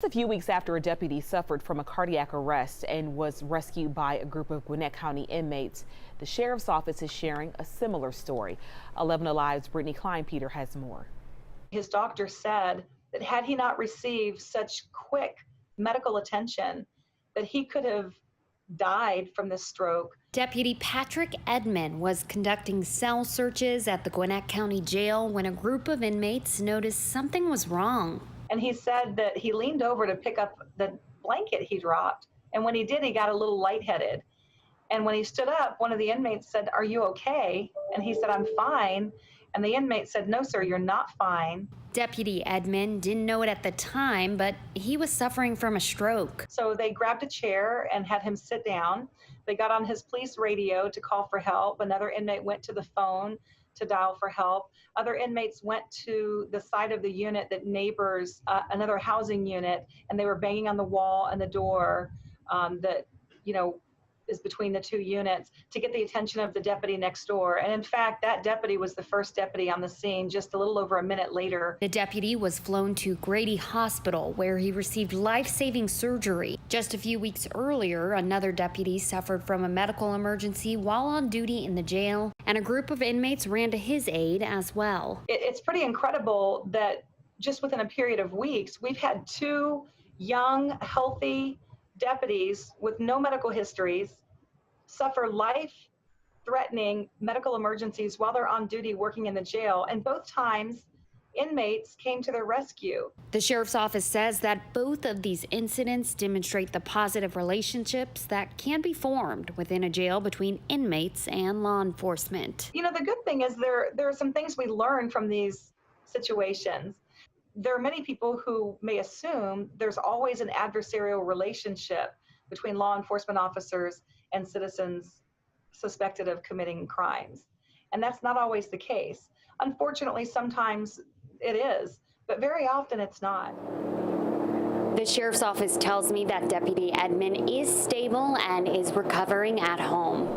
A few weeks after a deputy suffered from a cardiac arrest and was rescued by a group of Gwinnett County inmates, the sheriff's office is sharing a similar story. 11 Alive's Brittany Klein-Peter has more. His doctor said that had he not received such quick medical attention, that he could have died from this stroke. Deputy Patrick Edmond was conducting cell searches at the Gwinnett County Jail when a group of inmates noticed something was wrong. And he said that he leaned over to pick up the blanket he dropped. And when he did, he got a little lightheaded. And when he stood up, one of the inmates said, "Are you okay?" And he said, "I'm fine." And the inmate said, "No, sir, you're not fine." Deputy Edmond didn't know it at the time, but he was suffering from a stroke. So they grabbed a chair and had him sit down. They got on his police radio to call for help. Another inmate went to the phone to dial for help. Other inmates went to the side of the unit that neighbors another housing unit, and they were banging on the wall and the door that is between the two units to get the attention of the deputy next door. And in fact, that deputy was the first deputy on the scene just a little over a minute later. The deputy was flown to Grady Hospital, where he received life-saving surgery. Just a few weeks earlier, another deputy suffered from a medical emergency while on duty in the jail, and a group of inmates ran to his aid as well. It's pretty incredible that just within a period of weeks, we've had two young, healthy deputies with no medical histories suffer life-threatening medical emergencies while they're on duty working in the jail, and both times inmates came to their rescue. The sheriff's office says that both of these incidents demonstrate the positive relationships that can be formed within a jail between inmates and law enforcement. You know, the good thing is there are some things we learn from these situations. There are many people who may assume there's always an adversarial relationship between law enforcement officers and citizens suspected of committing crimes. And that's not always the case. Unfortunately, sometimes it is, but very often it's not. The sheriff's office tells me that Deputy Edmond is stable and is recovering at home.